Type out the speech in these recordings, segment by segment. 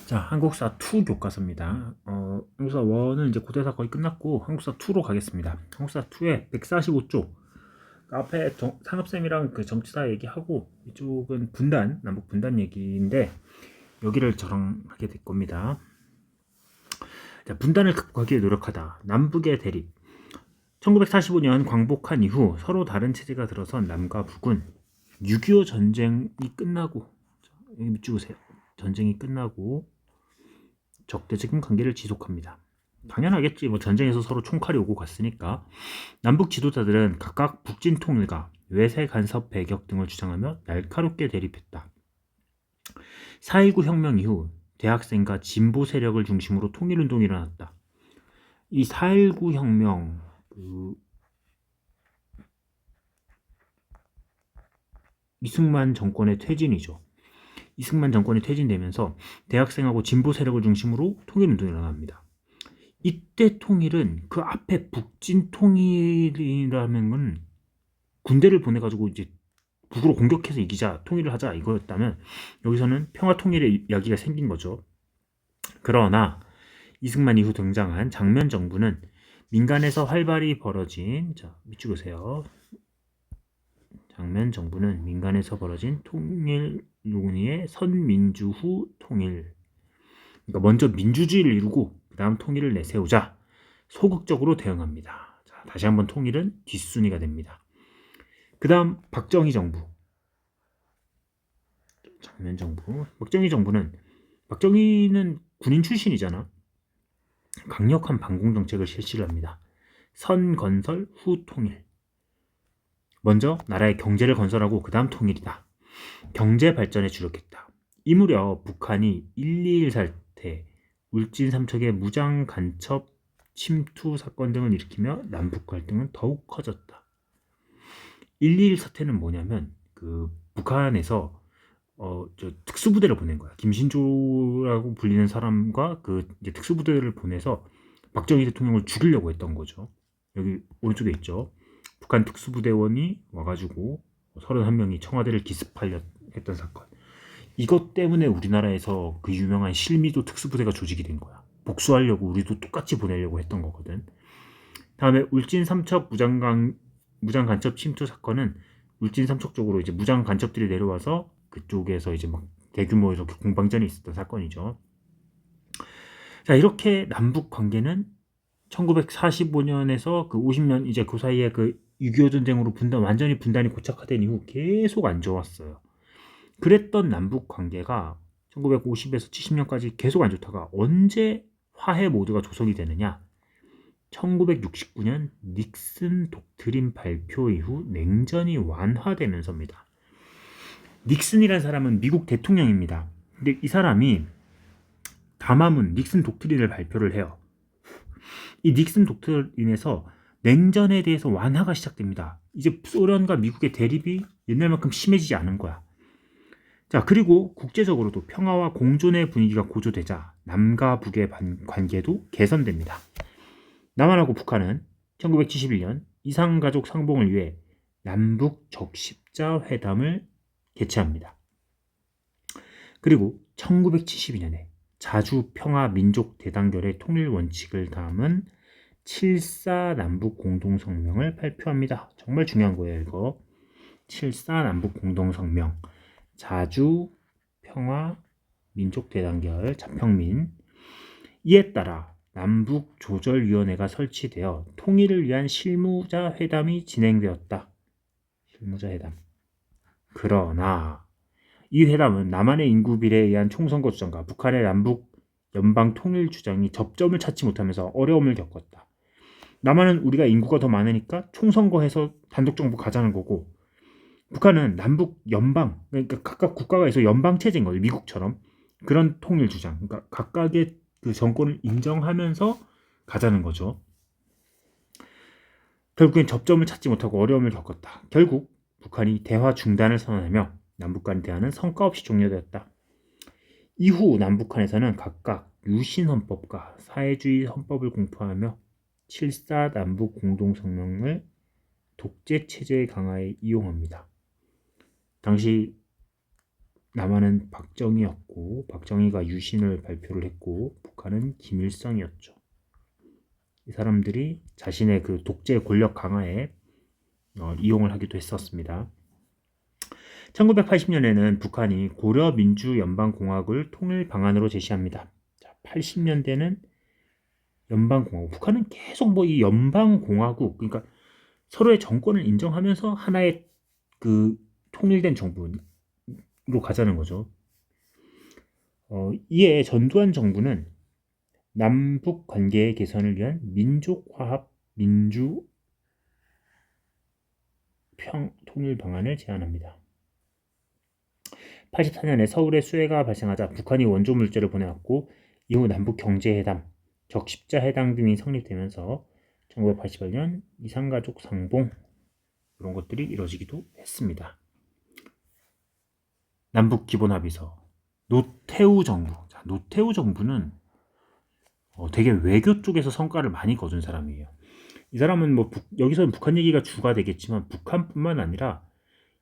자, 한국사 2 교과서입니다. 한국사 1은 이제 고대사 거의 끝났고 한국사 2로 가겠습니다. 한국사 2의 145쪽 앞에 상업쌤이랑 그 정치사 얘기하고 이쪽은 분단, 남북 분단 얘기인데 여기를 저랑 하게 될 겁니다. 자, 분단을 극복하기 위해 노력하다. 남북의 대립. 1945년 광복한 이후 서로 다른 체제가 들어선 남과 북은 6.25 전쟁이 끝나고 여기 밑줄 보세요. 전쟁이 끝나고 적대적인 관계를 지속합니다. 당연하겠지. 뭐 전쟁에서 서로 총칼이 오고 갔으니까. 남북 지도자들은 각각 북진 통일과 외세 간섭 배격 등을 주장하며 날카롭게 대립했다. 4.19 혁명 이후 대학생과 진보 세력을 중심으로 통일운동이 일어났다. 이 4.19 혁명 이승만 정권의 퇴진이죠. 이승만 정권이 퇴진되면서 대학생하고 진보 세력을 중심으로 통일운동이 일어납니다. 이때 통일은 그 앞에 북진 통일이라는 건 군대를 보내가지고 이제 북으로 공격해서 이기자, 통일을 하자 이거였다면 여기서는 평화 통일의 이야기가 생긴 거죠. 그러나 이승만 이후 등장한 장면 정부는 민간에서 활발히 벌어진, 자 밑줄 보세요. 장면 정부는 민간에서 벌어진 통일 논의의 선민주 후 통일, 그러니까 먼저 민주주의를 이루고 그 다음 통일을 내세우자 소극적으로 대응합니다. 자, 다시 한번 통일은 뒷순위가 됩니다. 그 다음 박정희 정부, 장면 정부. 박정희는 군인 출신이잖아. 강력한 반공 정책을 실시를 합니다. 선 건설 후 통일. 먼저 나라의 경제를 건설하고 그 다음 통일이다. 경제 발전에 주력했다. 이 무렵 북한이 1.21 사태, 울진 삼척의 무장 간첩 침투 사건 등을 일으키며 남북 갈등은 더욱 커졌다. 1.21 사태는 뭐냐면 그 북한에서 특수부대를 보낸 거야. 김신조라고 불리는 사람과 그 이제 특수부대를 보내서 박정희 대통령을 죽이려고 했던 거죠. 여기 오른쪽에 있죠. 북한 특수부대원이 와가지고 31명이 청와대를 기습하려 했던 사건. 이것 때문에 우리나라에서 그 유명한 실미도 특수부대가 조직이 된 거야. 복수하려고 우리도 똑같이 보내려고 했던 거거든. 다음에 울진 삼척 무장 간첩 침투 사건은 울진 삼척 쪽으로 이제 무장 간첩들이 내려와서 그쪽에서 이제 막 대규모 이렇게 공방전이 있었던 사건이죠. 자, 이렇게 남북 관계는 1945년에서 그 50년 이제 그 사이에 그 6.25 전쟁으로 완전히 분단이 고착화된 이후 계속 안 좋았어요. 그랬던 남북 관계가 1950에서 70년까지 계속 안 좋다가 언제 화해 모드가 조성이 되느냐? 1969년 닉슨 독트린 발표 이후 냉전이 완화되면서입니다. 닉슨이라는 사람은 미국 대통령입니다. 근데 이 사람이 담화문 닉슨 독트린을 발표를 해요. 이 닉슨 독트린에서 냉전에 대해서 완화가 시작됩니다. 이제 소련과 미국의 대립이 옛날만큼 심해지지 않은 거야. 자, 그리고 국제적으로도 평화와 공존의 분위기가 고조되자 남과 북의 관계도 개선됩니다. 남한하고 북한은 1971년 이산가족 상봉을 위해 남북 적십자 회담을 개최합니다. 그리고 1972년에 자주 평화 민족 대단결의 통일 원칙을 담은 7.4 남북 공동성명을 발표합니다. 정말 중요한 거예요, 이거. 7.4 남북 공동성명. 자주 평화 민족 대단결 자평민. 이에 따라 남북조절위원회가 설치되어 통일을 위한 실무자 회담이 진행되었다. 실무자 회담. 그러나 이 회담은 남한의 인구 비례에 의한 총선거 주장과 북한의 남북 연방 통일 주장이 접점을 찾지 못하면서 어려움을 겪었다. 남한은 우리가 인구가 더 많으니까 총선거해서 단독 정부 가자는 거고, 북한은 남북 연방, 그러니까 각각 국가가 있어 연방 체제인 거죠. 미국처럼 그런 통일 주장. 그러니까 각각의 그 정권을 인정하면서 가자는 거죠. 결국엔 접점을 찾지 못하고 어려움을 겪었다. 결국 북한이 대화 중단을 선언하며 남북 간 대화는 성과 없이 종료되었다. 이후 남북한에서는 각각 유신헌법과 사회주의 헌법을 공포하며 7.4 남북 공동성명을 독재 체제의 강화에 이용합니다. 당시 남한은 박정희였고 박정희가 유신을 발표를 했고 북한은 김일성이었죠. 이 사람들이 자신의 그 독재 권력 강화에 이용을 하기도 했었습니다. 1980년에는 북한이 고려민주연방공화국을 통일 방안으로 제시합니다. 80년대는 연방공화국. 북한은 계속 뭐 이 연방공화국, 그러니까 서로의 정권을 인정하면서 하나의 그 통일된 정부로 가자는 거죠. 이에 전두환 정부는 남북 관계의 개선을 위한 민족화합 민주평 통일 방안을 제안합니다. 84년에 서울에 수해가 발생하자 북한이 원조 물자를 보내왔고 이후 남북 경제회담, 적십자회담 등이 성립되면서 1988년 이산가족 상봉 이런 것들이 이루어지기도 했습니다. 남북 기본합의서, 노태우 정부. 자, 노태우 정부는 되게 외교 쪽에서 성과를 많이 거둔 사람이에요. 이 사람은 뭐 여기서는 북한 얘기가 주가 되겠지만 북한뿐만 아니라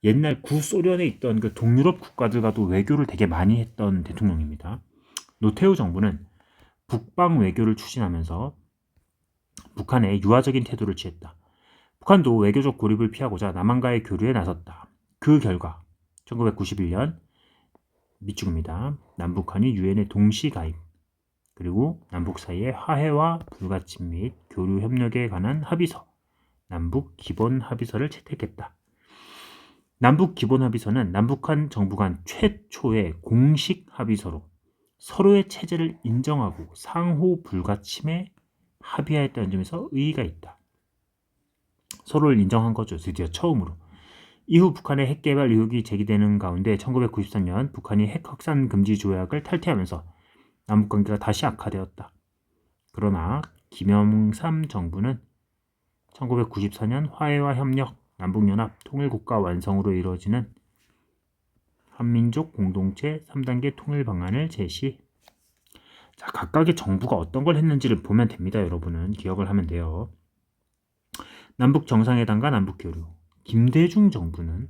옛날 구소련에 있던 그 동유럽 국가들과도 외교를 되게 많이 했던 대통령입니다. 노태우 정부는 북방 외교를 추진하면서 북한에 유화적인 태도를 취했다. 북한도 외교적 고립을 피하고자 남한과의 교류에 나섰다. 그 결과 1991년 밑줄입니다. 남북한이 유엔에 동시 가입, 그리고 남북 사이의 화해와 불가침 및 교류 협력에 관한 합의서, 남북 기본 합의서를 채택했다. 남북 기본 합의서는 남북한 정부 간 최초의 공식 합의서로 서로의 체제를 인정하고 상호 불가침에 합의하였다는 점에서 의의가 있다. 서로를 인정한 거죠. 드디어 처음으로. 이후 북한의 핵 개발 의혹이 제기되는 가운데 1993년 북한이 핵 확산 금지 조약을 탈퇴하면서 남북 관계가 다시 악화되었다. 그러나 김영삼 정부는 1994년 화해와 협력, 남북연합, 통일국가 완성으로 이루어지는 한민족 공동체 3단계 통일 방안을 제시. 자, 각각의 정부가 어떤 걸 했는지를 보면 됩니다. 여러분은 기억을 하면 돼요. 남북 정상회담과 남북 교류. 김대중 정부는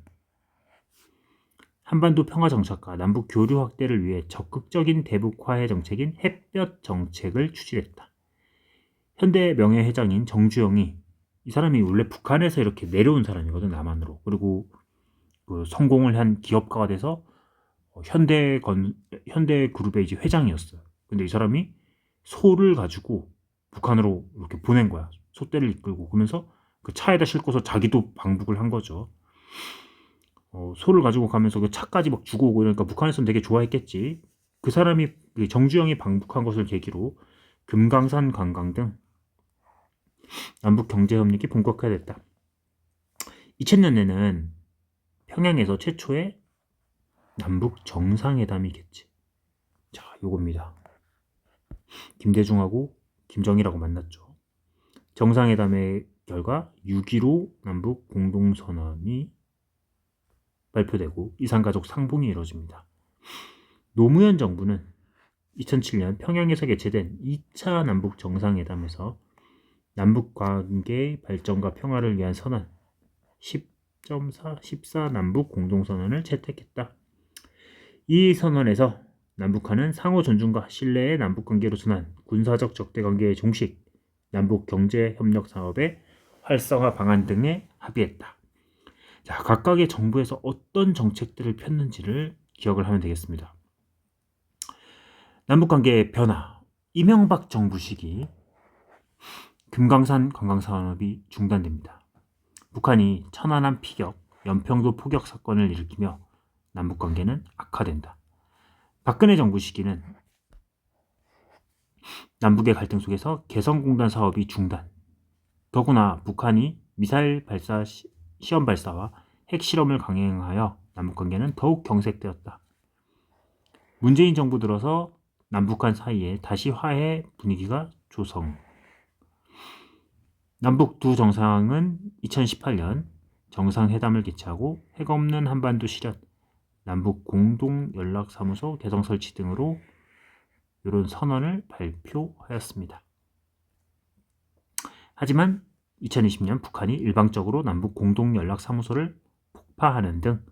한반도 평화 정착과 남북 교류 확대를 위해 적극적인 대북 화해 정책인 햇볕 정책을 추진했다. 현대 명예회장인 정주영이, 이 사람이 원래 북한에서 이렇게 내려온 사람이거든, 남한으로. 그리고 그 성공을 한 기업가가 돼서 현대그룹의 이제 회장이었어요. 근데 이 사람이 소를 가지고 북한으로 이렇게 보낸 거야. 소떼를 이끌고. 그러면서 그 차에다 싣고서 자기도 방북을 한 거죠. 소를 가지고 가면서 그 차까지 막 주고 오고 이러니까 북한에서는 되게 좋아했겠지. 그 사람이, 정주영이 방북한 것을 계기로 금강산 관광 등 남북 경제 협력이 본격화됐다. 2000년에는 평양에서 최초의 남북 정상회담이겠지. 자, 요겁니다. 김대중하고 김정일하고 만났죠. 정상회담의 결과 6.15 남북 공동선언이 발표되고 이산가족 상봉이 이루어집니다. 노무현 정부는 2007년 평양에서 개최된 2차 남북 정상회담에서 남북 관계 발전과 평화를 위한 선언 10.4, 14 남북 공동선언을 채택했다. 이 선언에서 남북한은 상호 존중과 신뢰의 남북관계로 순환 군사적 적대관계의 종식, 남북 경제협력 사업의 활성화 방안 등에 합의했다. 자, 각각의 정부에서 어떤 정책들을 폈는지를 기억을 하면 되겠습니다. 남북관계의 변화, 이명박 정부 시기 금강산 관광산업이 중단됩니다. 북한이 천안함 피격, 연평도 포격 사건을 일으키며 남북관계는 악화된다. 박근혜 정부 시기는 남북의 갈등 속에서 개성공단 사업이 중단. 더구나 북한이 미사일 발사 시험 발사와 핵실험을 강행하여 남북관계는 더욱 경색되었다. 문재인 정부 들어서 남북한 사이에 다시 화해 분위기가 조성. 남북 두 정상은 2018년 정상회담을 개최하고 핵 없는 한반도 실현, 남북 공동연락사무소 개성 설치 등으로 이런 선언을 발표하였습니다. 하지만 2020년 북한이 일방적으로 남북 공동연락사무소를 폭파하는 등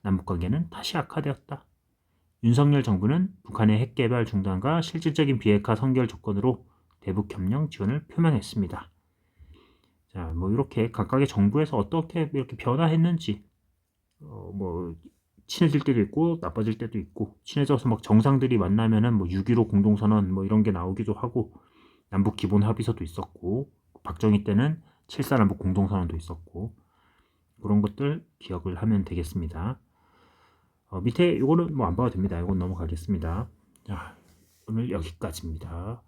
남북관계는 다시 악화되었다. 윤석열 정부는 북한의 핵 개발 중단과 실질적인 비핵화 선결 조건으로 대북 협력 지원을 표명했습니다. 자, 뭐 이렇게 각각의 정부에서 어떻게 이렇게 변화했는지, 뭐 친해질 때도 있고 나빠질 때도 있고, 친해져서 막 정상들이 만나면은 뭐 6.15 공동선언 뭐 이런 게 나오기도 하고, 남북 기본 합의서도 있었고, 박정희 때는 7.4 남북 공동선언도 있었고, 그런 것들 기억을 하면 되겠습니다. 밑에 이거는 뭐 안 봐도 됩니다. 이건 넘어가겠습니다. 자, 오늘 여기까지입니다.